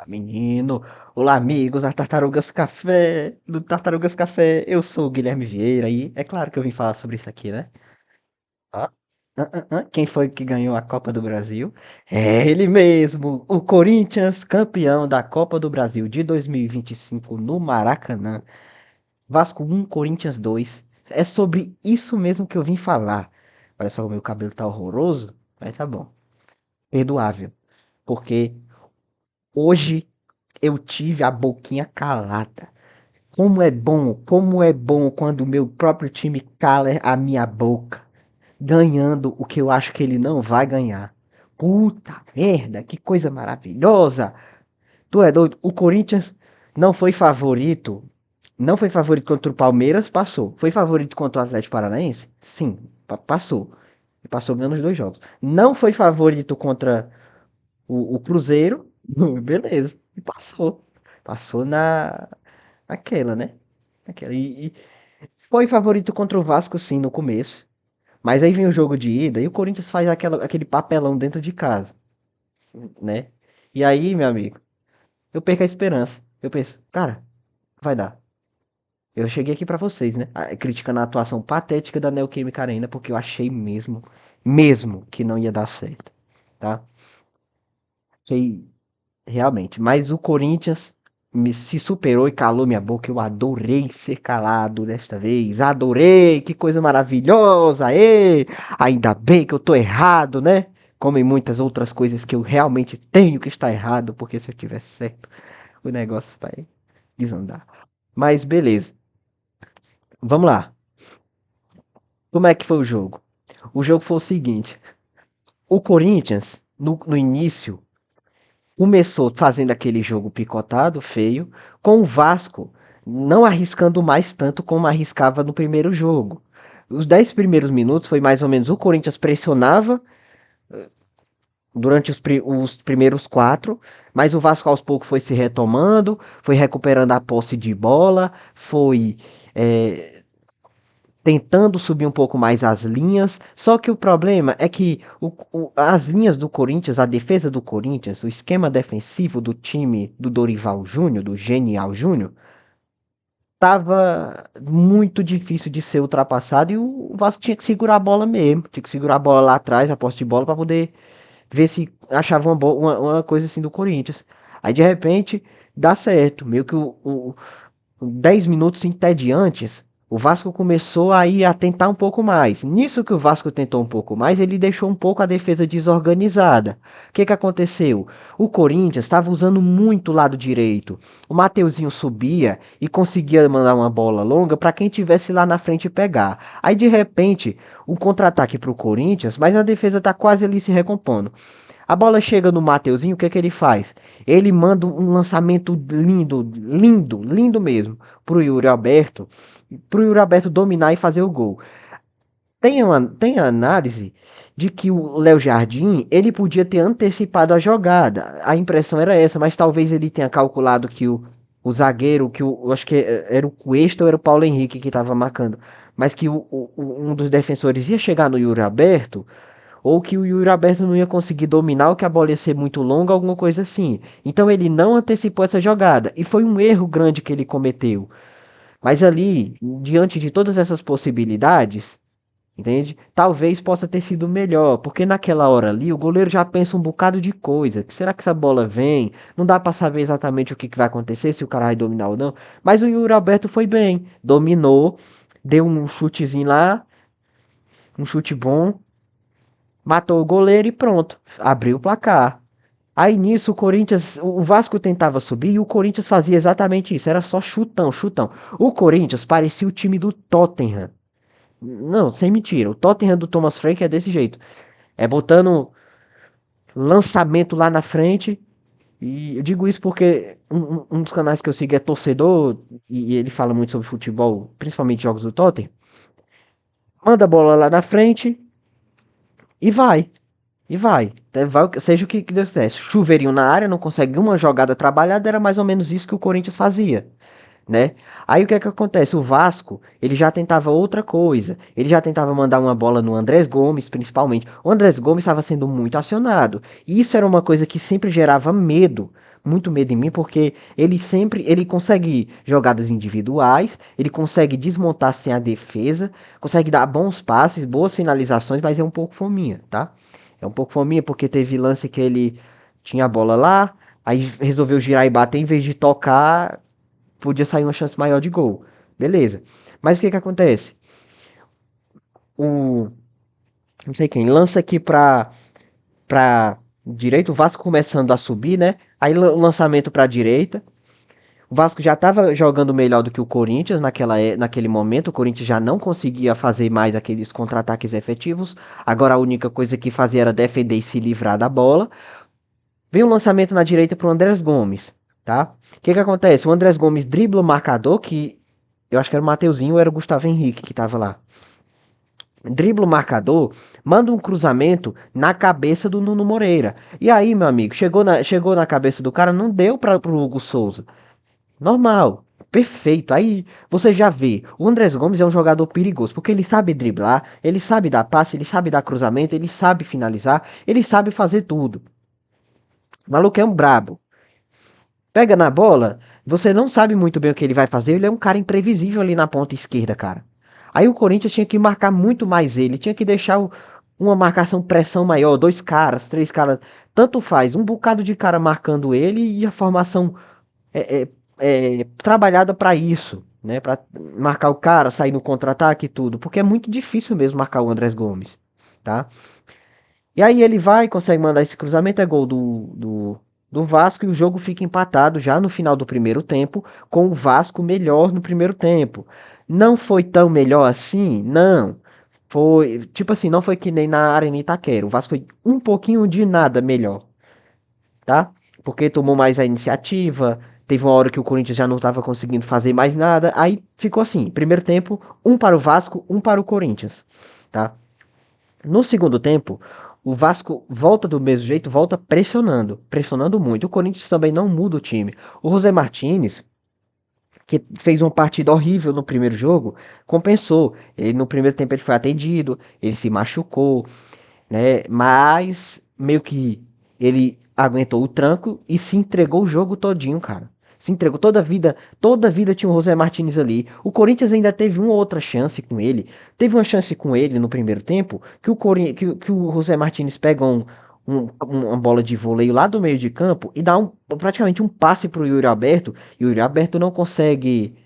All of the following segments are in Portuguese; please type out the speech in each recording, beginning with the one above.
Menino, olá amigos da Tartarugas Café, do Tartarugas Café, eu sou o Guilherme Vieira e é claro que eu vim falar sobre isso aqui, né? Ó, quem foi que ganhou a Copa do Brasil? É ele mesmo, o Corinthians, campeão da Copa do Brasil de 2025 no Maracanã. Vasco 1, Corinthians 2. É sobre isso mesmo que eu vim falar. Olha só, o meu cabelo tá horroroso, mas tá bom, perdoável, porque hoje eu tive a boquinha calada. Como é bom quando o meu próprio time cala a minha boca, ganhando o que eu acho que ele não vai ganhar. Puta merda, que coisa maravilhosa! Tu é doido? O Corinthians não foi favorito. Não foi favorito contra o Palmeiras, passou. Foi favorito contra o Atlético Paranaense? Sim, passou. E passou ganhando os dois jogos. Não foi favorito contra o Cruzeiro? Beleza, e passou. Passou naquela, né? Naquela. E foi favorito contra o Vasco, sim, no começo. Mas aí vem o jogo de ida e o Corinthians faz aquele papelão dentro de casa, né? E aí, meu amigo, eu perco a esperança. Eu penso, cara, vai dar. Eu cheguei aqui pra vocês, né? Criticando a atuação patética da Neoquímica Arena, porque eu achei mesmo que não ia dar certo, tá? Achei realmente. Mas o Corinthians se superou e calou minha boca. Eu adorei ser calado desta vez. Adorei, que coisa maravilhosa. Ê! Ainda bem que eu tô errado, né? Como em muitas outras coisas que eu realmente tenho que estar errado, porque se eu tiver certo, o negócio vai desandar. Mas beleza. Vamos lá. Como é que foi o jogo? O jogo foi o seguinte: o Corinthians, no início, começou fazendo aquele jogo picotado, feio, com o Vasco não arriscando mais tanto como arriscava no primeiro jogo. Os 10 primeiros minutos foi mais ou menos o Corinthians pressionava durante os primeiros quatro, mas o Vasco aos poucos foi se retomando, foi recuperando a posse de bola, foi tentando subir um pouco mais as linhas. Só que o problema é que as linhas do Corinthians, a defesa do Corinthians, o esquema defensivo do time do Dorival Júnior, do Genial Júnior, tava muito difícil de ser ultrapassado e o Vasco tinha que segurar a bola mesmo, tinha que segurar a bola lá atrás, a posse de bola para poder ver se achava uma coisa assim do Corinthians. Aí de repente dá certo, meio que 10 minutos entediantes, o Vasco começou aí a tentar um pouco mais. Nisso que o Vasco tentou um pouco mais, ele deixou um pouco a defesa desorganizada. O que aconteceu? O Corinthians estava usando muito o lado direito. O Mateuzinho subia e conseguia mandar uma bola longa para quem tivesse lá na frente pegar. Aí de repente, um contra-ataque para o Corinthians, mas a defesa está quase ali se recompondo. A bola chega no Mateuzinho, o que é que ele faz? Ele manda um lançamento lindo, lindo, lindo mesmo, pro Yuri Alberto dominar e fazer o gol. Tem a análise de que o Léo Jardim, ele podia ter antecipado a jogada. A impressão era essa, mas talvez ele tenha calculado que o zagueiro, eu acho que era o Cuesta ou era o Paulo Henrique que estava marcando, mas que um dos defensores ia chegar no Yuri Alberto, ou que o Yuri Alberto não ia conseguir dominar, ou que a bola ia ser muito longa, alguma coisa assim. Então ele não antecipou essa jogada. E foi um erro grande que ele cometeu. Mas ali, diante de todas essas possibilidades, entende? Talvez possa ter sido melhor, porque naquela hora ali o goleiro já pensa um bocado de coisa. Será que essa bola vem? Não dá para saber exatamente o que vai acontecer, se o cara vai dominar ou não. Mas o Yuri Alberto foi bem, dominou, deu um chutezinho lá, um chute bom, matou o goleiro e pronto, abriu o placar. Aí nisso o Corinthians, o Vasco tentava subir e o Corinthians fazia exatamente isso, era só chutão, chutão. O Corinthians parecia o time do Tottenham. Não, sem mentira, o Tottenham do Thomas Frank é desse jeito. É botando lançamento lá na frente. E eu digo isso porque um dos canais que eu sigo é torcedor e ele fala muito sobre futebol, principalmente jogos do Tottenham. Manda a bola lá na frente e vai. E vai. Seja o que Deus quiser. Chuveirinho na área, não consegue uma jogada trabalhada, era mais ou menos isso que o Corinthians fazia, né? Aí o que é que acontece? O Vasco, ele já tentava outra coisa. Ele já tentava mandar uma bola no Andrés Gomes, principalmente. O Andrés Gomes estava sendo muito acionado. E isso era uma coisa que sempre gerava medo muito medo em mim, porque ele consegue jogadas individuais, ele consegue desmontar sem a defesa, consegue dar bons passes, boas finalizações, mas é um pouco fominha, tá? É um pouco fominha porque teve lance que ele tinha a bola lá, aí resolveu girar e bater em vez de tocar, podia sair uma chance maior de gol. Beleza. Mas o que que acontece? O não sei quem lança aqui pra direita, o Vasco começando a subir, né? Aí o lançamento pra direita. O Vasco já estava jogando melhor do que o Corinthians naquele momento. O Corinthians já não conseguia fazer mais aqueles contra-ataques efetivos. Agora a única coisa que fazia era defender e se livrar da bola. Vem um lançamento na direita para o Andrés Gomes, tá? O que que acontece? O Andrés Gomes dribla o marcador, que eu acho que era o Mateuzinho ou era o Gustavo Henrique que estava lá. Dribla o marcador, manda um cruzamento na cabeça do Nuno Moreira. E aí, meu amigo, chegou na cabeça do cara, não deu para pro Hugo Souza. Normal, perfeito. Aí você já vê, o Andrés Gomes é um jogador perigoso, porque ele sabe driblar, ele sabe dar passe, ele sabe dar cruzamento, ele sabe finalizar, ele sabe fazer tudo. O maluco é um brabo. Pega na bola, você não sabe muito bem o que ele vai fazer, ele é um cara imprevisível ali na ponta esquerda, cara. Aí o Corinthians tinha que marcar muito mais ele, tinha que deixar uma marcação pressão maior, dois caras, três caras, tanto faz, um bocado de cara marcando ele e a formação é, trabalhada para isso, né? Para marcar o cara, sair no contra-ataque e tudo, porque é muito difícil mesmo marcar o Andrés Gomes, tá? E aí ele vai, consegue mandar esse cruzamento, é gol do Vasco e o jogo fica empatado já no final do primeiro tempo, com o Vasco melhor no primeiro tempo. Não foi tão melhor assim? Não. Foi, tipo assim, não foi que nem na Arena Itaquera. O Vasco foi um pouquinho de nada melhor, tá? Porque tomou mais a iniciativa, teve uma hora que o Corinthians já não estava conseguindo fazer mais nada, aí ficou assim, primeiro tempo, um para o Vasco, um para o Corinthians, tá? No segundo tempo, o Vasco volta do mesmo jeito, volta pressionando, pressionando muito. O Corinthians também não muda o time. O José Martinez, que fez uma partida horrível no primeiro jogo, compensou. Ele no primeiro tempo ele foi atendido, ele se machucou, né? Mas meio que ele aguentou o tranco e se entregou o jogo todinho, cara. Se entregou toda a vida tinha o José Martinez ali. O Corinthians ainda teve uma outra chance com ele. Teve uma chance com ele no primeiro tempo que que o José Martinez pega uma bola de voleio lá do meio de campo e dá praticamente um passe pro Yuri Alberto. E o Yuri Alberto não consegue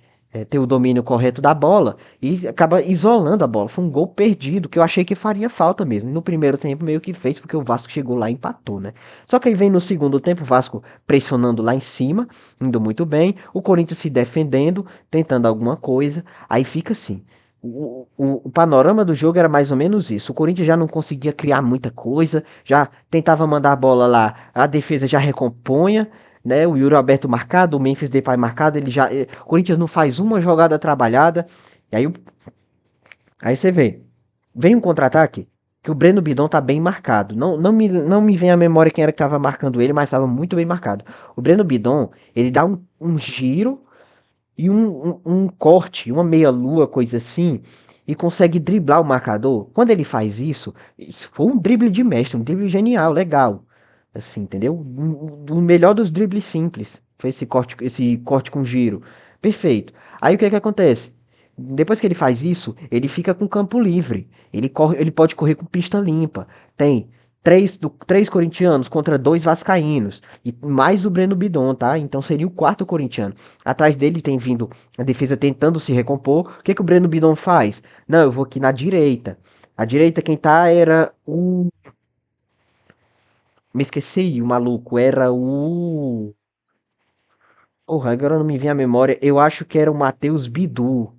ter o domínio correto da bola e acaba isolando a bola. Foi um gol perdido que eu achei que faria falta mesmo. No primeiro tempo meio que fez porque o Vasco chegou lá e empatou, né? Só que aí vem no segundo tempo o Vasco pressionando lá em cima, indo muito bem, o Corinthians se defendendo, tentando alguma coisa, aí fica assim. O panorama do jogo era mais ou menos isso. O Corinthians já não conseguia criar muita coisa, já tentava mandar a bola lá, a defesa já recompunha, né? O Yuri Alberto marcado, o Memphis Depay marcado, ele já, o Corinthians não faz uma jogada trabalhada. E aí você vê, vem um contra-ataque que o Breno Bidon tá bem marcado. Não me vem à memória quem era que tava marcando ele, mas estava muito bem marcado. O Breno Bidon, ele dá um giro e um corte, uma meia-lua, coisa assim, e consegue driblar o marcador. Quando ele faz isso foi um drible de mestre, um drible genial, legal. Assim, entendeu? O melhor dos dribles simples. Foi esse corte com giro. Perfeito. Aí o que é que acontece? Depois que ele faz isso, ele fica com campo livre. Ele pode correr com pista limpa. Tem três corintianos contra dois vascaínos. E mais o Breno Bidon, tá? Então seria o quarto corintiano. Atrás dele tem vindo a defesa tentando se recompor. O que, que o Breno Bidon faz? Não, eu vou aqui na direita. A direita quem tá era o. Me esqueci, o maluco. Era o. Porra, agora não me vem a memória. Eu acho que era o Matheus Bidu.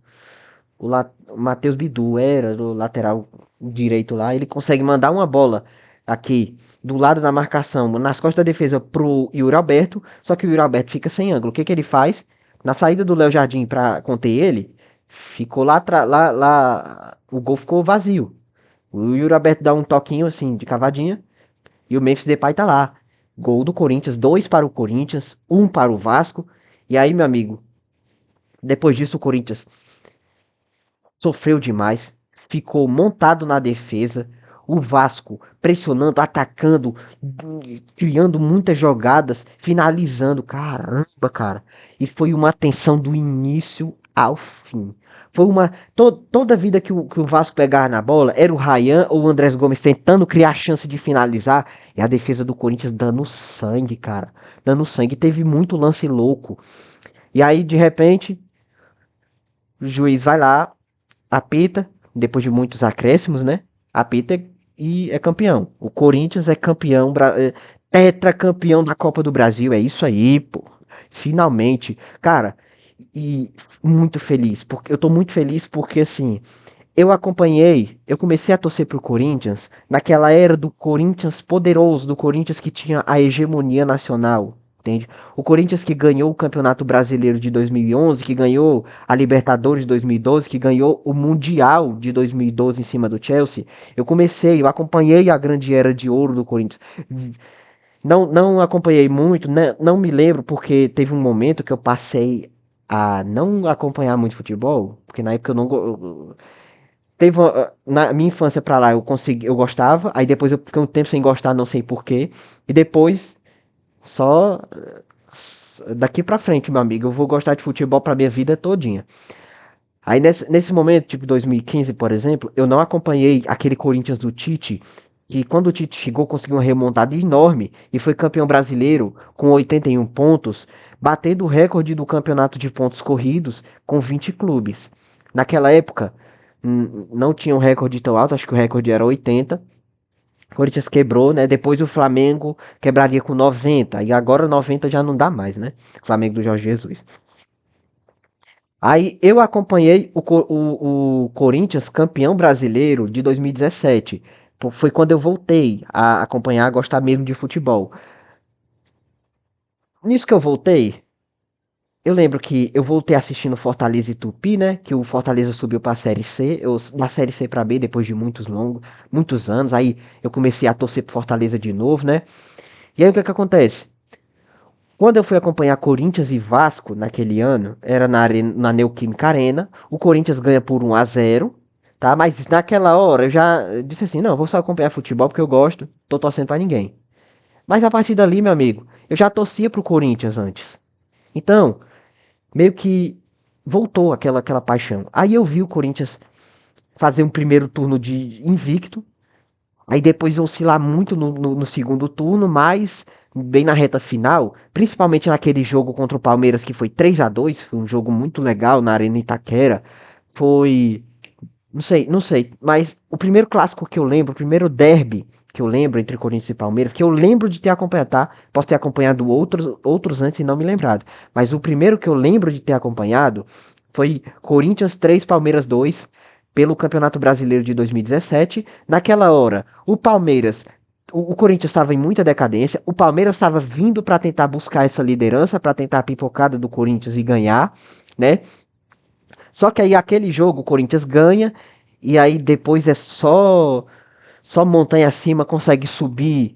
O Matheus Bidu era do lateral direito lá. Ele consegue mandar uma bola aqui do lado da marcação, nas costas da defesa pro Yuri Alberto. Só que o Yuri Alberto fica sem ângulo. O que que ele faz? Na saída do Léo Jardim pra conter ele, ficou lá. O gol ficou vazio. O Yuri Alberto dá um toquinho assim de cavadinha. E o Memphis Depay tá lá. Gol do Corinthians, dois para o Corinthians, um para o Vasco. E aí, meu amigo, depois disso o Corinthians sofreu demais, ficou montado na defesa. o Vasco pressionando, atacando, criando muitas jogadas, finalizando. Caramba, cara. E foi uma tensão do início ao fim. Foi uma. Toda vida que o Vasco pegava na bola, era o Ryan ou o Andrés Gomes tentando criar chance de finalizar. E a defesa do Corinthians dando sangue, cara. Dando sangue. Teve muito lance louco. E aí, de repente, o juiz vai lá, apita, depois de muitos acréscimos, né? Apita e é campeão. O Corinthians é campeão, tetracampeão da Copa do Brasil. É isso aí, pô. Finalmente. Cara, e muito feliz. Porque eu tô muito feliz porque assim, eu comecei a torcer pro Corinthians naquela era do Corinthians poderoso, do Corinthians que tinha a hegemonia nacional, entende? O Corinthians que ganhou o Campeonato Brasileiro de 2011, que ganhou a Libertadores de 2012, que ganhou o Mundial de 2012 em cima do Chelsea. Eu acompanhei a grande era de ouro do Corinthians. Não acompanhei muito, né? Não me lembro porque teve um momento que eu passei a não acompanhar muito futebol, porque na época eu não. Teve na minha infância pra lá eu gostava, aí depois eu fiquei um tempo sem gostar, não sei porquê, e depois só daqui pra frente, meu amigo, eu vou gostar de futebol pra minha vida todinha. Aí nesse momento, tipo 2015, por exemplo, eu não acompanhei aquele Corinthians do Tite, que quando o Tite chegou conseguiu uma remontada enorme e foi campeão brasileiro com 81 pontos, batendo o recorde do campeonato de pontos corridos com 20 clubes. Naquela época, não tinha um recorde tão alto, acho que o recorde era 80. O Corinthians quebrou, né? Depois o Flamengo quebraria com 90, e agora 90 já não dá mais, né? Flamengo do Jorge Jesus. Aí eu acompanhei o Corinthians campeão brasileiro de 2017. Foi quando eu voltei a acompanhar, a gostar mesmo de futebol. Nisso que eu voltei, eu lembro que eu voltei assistindo Fortaleza e Tupi, né? Que o Fortaleza subiu pra Série C, da Série C pra B depois de muitos anos. Aí eu comecei a torcer pro Fortaleza de novo, né? E aí o que que acontece? Quando eu fui acompanhar Corinthians e Vasco naquele ano, era na Neoquímica Arena. O Corinthians ganha por 1-0, tá? Mas naquela hora eu já disse assim: não, eu vou só acompanhar futebol porque eu gosto, tô torcendo pra ninguém. Mas a partir dali, meu amigo, eu já torcia pro Corinthians antes. Então, meio que voltou aquela paixão. Aí eu vi o Corinthians fazer um primeiro turno de invicto, aí depois oscilar muito no segundo turno, mas bem na reta final, principalmente naquele jogo contra o Palmeiras que foi 3-2, foi um jogo muito legal na Arena Itaquera. Foi, não sei, mas o primeiro clássico que eu lembro, o primeiro derby que eu lembro entre Corinthians e Palmeiras, que eu lembro de ter acompanhado, tá? Posso ter acompanhado outros antes e não me lembrado, mas o primeiro que eu lembro de ter acompanhado foi Corinthians 3, Palmeiras 2, pelo Campeonato Brasileiro de 2017. Naquela hora, o Corinthians estava em muita decadência, o Palmeiras estava vindo para tentar buscar essa liderança, para tentar a pipocada do Corinthians e ganhar, né? Só que aí aquele jogo o Corinthians ganha e aí depois é só montanha acima, consegue subir,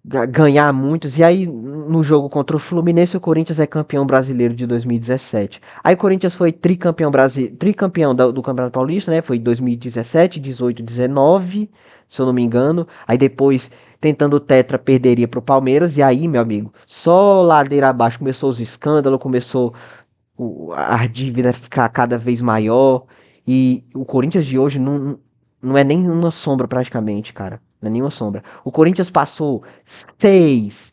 ganhar muitos. E aí no jogo contra o Fluminense o Corinthians é campeão brasileiro de 2017. Aí o Corinthians foi tricampeão do Campeonato Paulista, né? Foi 2017, 18, 19, se eu não me engano. Aí depois tentando o tetra perderia pro Palmeiras e aí, meu amigo, só ladeira abaixo começou os escândalos, começou a dívida ficar cada vez maior. E o Corinthians de hoje não é nem uma sombra praticamente, cara. Não é nenhuma sombra. O Corinthians passou seis,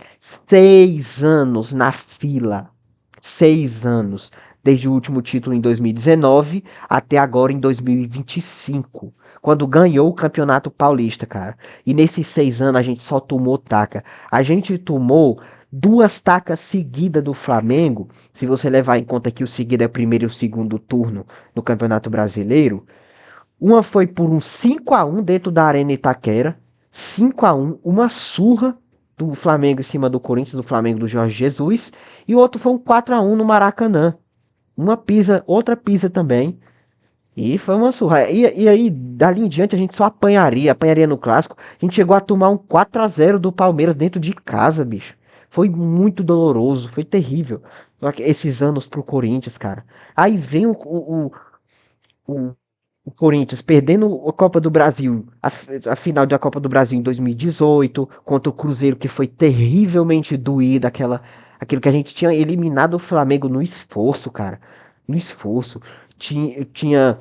6 anos na fila. 6 anos. Desde o último título em 2019 até agora em 2025. Quando ganhou o Campeonato Paulista, cara. E nesses 6 anos a gente só tomou taca. A gente tomou duas tacas seguidas do Flamengo. Se você levar em conta que o seguido é o primeiro e o segundo turno no Campeonato Brasileiro. Uma foi por um 5-1 dentro da Arena Itaquera. 5-1, uma surra do Flamengo em cima do Corinthians, do Flamengo do Jorge Jesus. E o outro foi um 4-1 no Maracanã. Uma pisa, outra pisa também. E foi uma surra. E aí, dali em diante, a gente só apanharia no clássico. A gente chegou a tomar um 4-0 do Palmeiras dentro de casa, bicho. Foi muito doloroso, foi terrível. Esses anos pro Corinthians, cara. Aí vem o o Corinthians perdendo a Copa do Brasil, a final da Copa do Brasil em 2018, contra o Cruzeiro, que foi terrivelmente doída, aquilo que a gente tinha eliminado o Flamengo no esforço, cara. No esforço. Tinha,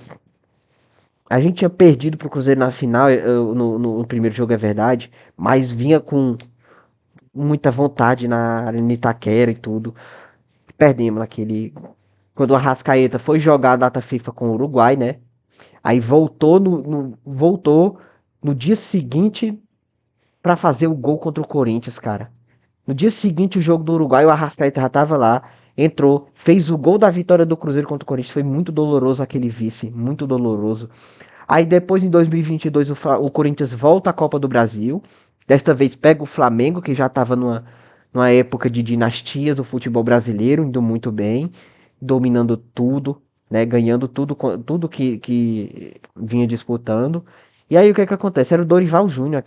a gente tinha perdido pro Cruzeiro na final, no primeiro jogo, é verdade, mas vinha com muita vontade na Arena Itaquera e tudo. Perdemos naquele. Quando o Arrascaeta foi jogar a data FIFA com o Uruguai, né? Aí voltou no dia seguinte pra fazer o gol contra o Corinthians, cara. No dia seguinte, o jogo do Uruguai, o Arrascaeta já tava lá, entrou, fez o gol da vitória do Cruzeiro contra o Corinthians. Foi muito doloroso aquele vice, muito doloroso. Aí depois, em 2022, o Corinthians volta à Copa do Brasil. Desta vez pega o Flamengo, que já estava numa época de dinastias do futebol brasileiro, indo muito bem, dominando tudo, né, ganhando tudo que vinha disputando. E aí o que é que acontece? Era o Dorival Júnior,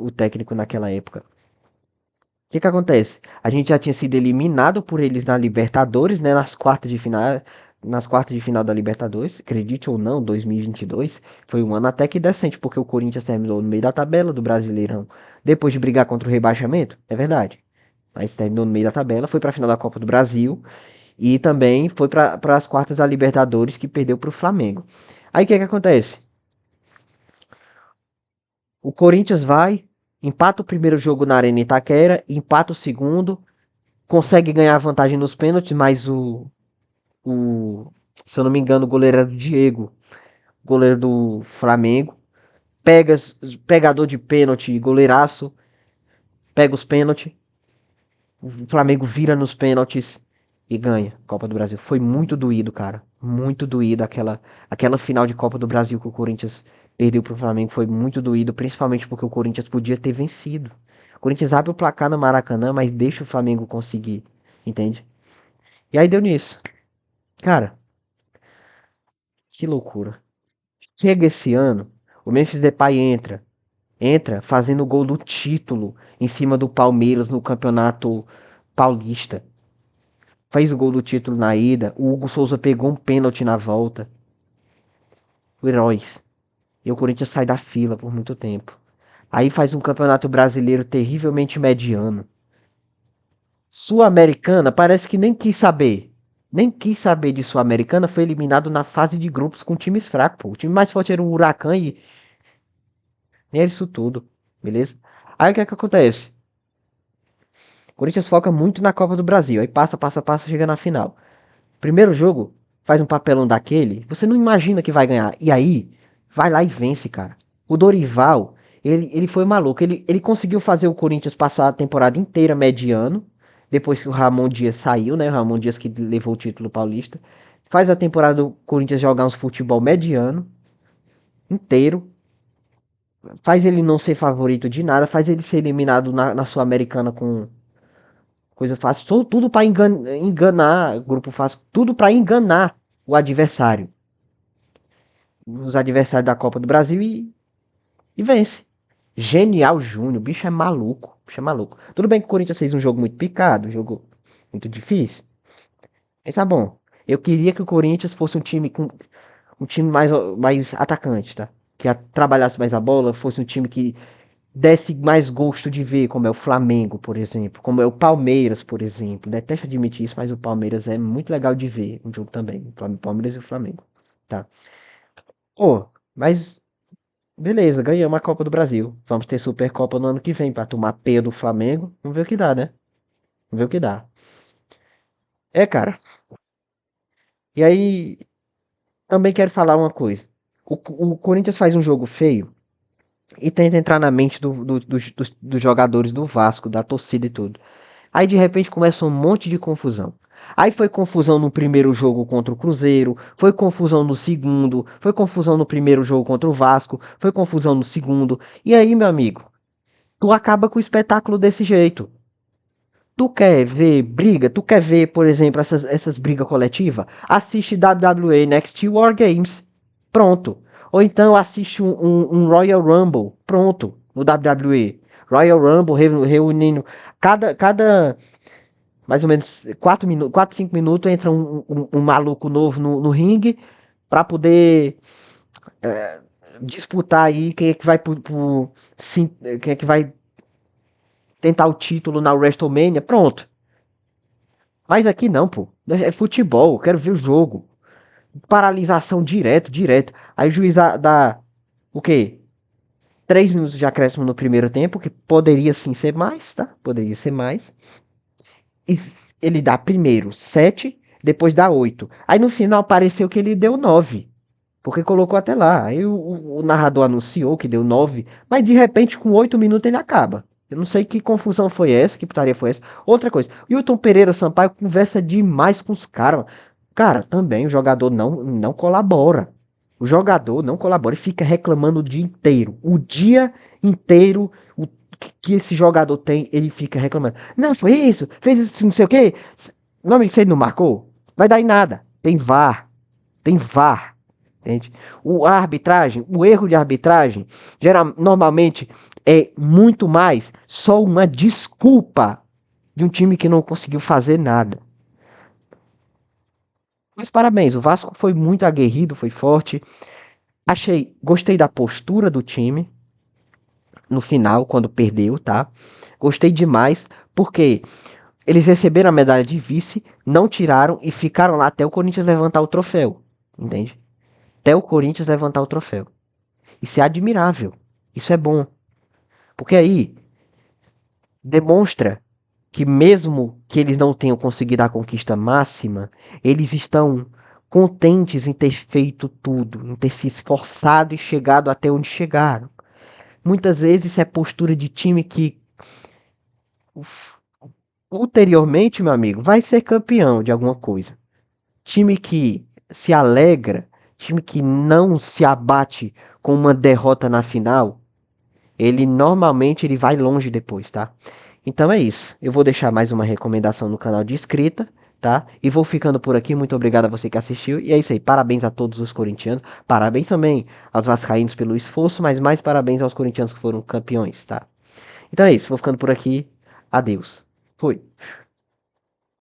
o técnico naquela época. O que que acontece? A gente já tinha sido eliminado por eles na Libertadores, né, nas quartas de final da Libertadores, acredite ou não, 2022 foi um ano até que decente, porque o Corinthians terminou no meio da tabela do Brasileirão, depois de brigar contra o rebaixamento, é verdade. Mas terminou no meio da tabela, foi para a final da Copa do Brasil e também foi para as quartas da Libertadores, que perdeu para o Flamengo. Aí o que que acontece? O Corinthians vai, empata o primeiro jogo na Arena Itaquera, empata o segundo, consegue ganhar vantagem nos pênaltis, mas o se eu não me engano, o goleiro era o Diego, goleiro do Flamengo, pega, pegador de pênalti, goleiraço, pega os pênaltis, o Flamengo vira nos pênaltis e ganha a Copa do Brasil. Foi muito doído, cara, muito doído aquela final de Copa do Brasil que o Corinthians perdeu pro Flamengo, foi muito doído, principalmente porque o Corinthians podia ter vencido. O Corinthians abre o placar no Maracanã, mas deixa o Flamengo conseguir, entende? E aí deu nisso. Cara, que loucura. Chega esse ano, o Memphis Depay entra fazendo o gol do título em cima do Palmeiras no Campeonato Paulista. Fez o gol do título na ida, o Hugo Souza pegou um pênalti na volta. O Heróis. E o Corinthians sai da fila por muito tempo. Aí faz um Campeonato Brasileiro terrivelmente mediano. Sul-Americana parece que nem quis saber. Nem quis saber de Sul-Americana, foi eliminado na fase de grupos com times fracos, pô. O time mais forte era o Huracan e nem era isso tudo, beleza? Aí o que é que acontece? O Corinthians foca muito na Copa do Brasil, aí passa, chega na final. Primeiro jogo, faz um papelão daquele, você não imagina que vai ganhar. E aí, vai lá e vence, cara. O Dorival, ele foi maluco. Ele conseguiu fazer o Corinthians passar a temporada inteira mediano, depois que o Ramon Dias saiu, né? O Ramon Dias que levou o título paulista. Faz a temporada do Corinthians jogar uns futebol mediano, inteiro. Faz ele não ser favorito de nada, faz ele ser eliminado na Sul-Americana com coisa fácil, tudo para enganar, grupo fácil, tudo para enganar o adversário, os adversários da Copa do Brasil e vence. Genial Júnior, o bicho é maluco, o bicho é maluco. Tudo bem que o Corinthians fez um jogo muito picado, um jogo muito difícil, mas tá bom. Eu queria que o Corinthians fosse um time mais atacante, tá? Que trabalhasse mais a bola, fosse um time que desse mais gosto de ver, como é o Flamengo, por exemplo, como é o Palmeiras, por exemplo. Detesto admitir isso, mas o Palmeiras é muito legal de ver um jogo também. O Palmeiras e o Flamengo. Tá. Pô, mas beleza, ganhamos a Copa do Brasil. Vamos ter Supercopa no ano que vem pra tomar peia do Flamengo. Vamos ver o que dá, né? Vamos ver o que dá. É, cara. E aí, também quero falar uma coisa. O Corinthians faz um jogo feio e tenta entrar na mente dos jogadores do Vasco, da torcida e tudo. Aí de repente começa um monte de confusão. Aí foi confusão no primeiro jogo contra o Cruzeiro, foi confusão no segundo, foi confusão no primeiro jogo contra o Vasco, foi confusão no segundo. E aí, meu amigo, tu acaba com o espetáculo desse jeito. Tu quer ver briga? Tu quer ver, por exemplo, essas brigas coletivas? Assiste WWE Next War Games. Pronto. Ou então assiste um Royal Rumble. Pronto. No WWE. Royal Rumble reunindo cada mais ou menos 4 minutos, 4, 5 minutos entra um maluco novo no ringue para poder disputar aí quem é que vai quem é que vai tentar o título na WrestleMania, pronto. Mas aqui não, pô. É futebol, eu quero ver o jogo. Paralisação direto, direto. Aí o juiz dá o quê? 3 minutos de acréscimo no primeiro tempo, que poderia sim ser mais, tá? Poderia ser mais. E ele dá primeiro 7, depois dá 8. Aí no final pareceu que ele deu 9. Porque colocou até lá. Aí o narrador anunciou que deu 9, mas de repente com 8 minutos ele acaba. Eu não sei que confusão foi essa, que putaria foi essa. Outra coisa, o Hilton Pereira Sampaio conversa demais com os caras. Cara, também o jogador não colabora. O jogador não colabora e fica reclamando o dia inteiro. O dia inteiro o que esse jogador tem, ele fica reclamando. Não, foi isso, fez isso, não sei o quê. Meu amigo, você não marcou? Vai dar em nada. Tem VAR. Tem VAR. Entende? A arbitragem, o erro de arbitragem, normalmente é muito mais só uma desculpa de um time que não conseguiu fazer nada. Mas parabéns, o Vasco foi muito aguerrido, foi forte. Gostei da postura do time no final, quando perdeu, tá? Gostei demais, porque eles receberam a medalha de vice, não tiraram e ficaram lá até o Corinthians levantar o troféu, entende? Até o Corinthians levantar o troféu. Isso é admirável. Isso é bom. Porque aí demonstra que mesmo que eles não tenham conseguido a conquista máxima, eles estão contentes em ter feito tudo, em ter se esforçado e chegado até onde chegaram. Muitas vezes isso é postura de time que ulteriormente, meu amigo, vai ser campeão de alguma coisa. Time que se alegra, time que não se abate com uma derrota na final, ele normalmente ele vai longe depois, tá? Então é isso. Eu vou deixar mais uma recomendação no canal de inscrita, tá? E vou ficando por aqui. Muito obrigado a você que assistiu. E é isso aí. Parabéns a todos os corintianos. Parabéns também aos vascaínos pelo esforço, mas mais parabéns aos corintianos que foram campeões, tá? Então é isso. Vou ficando por aqui. Adeus. Fui.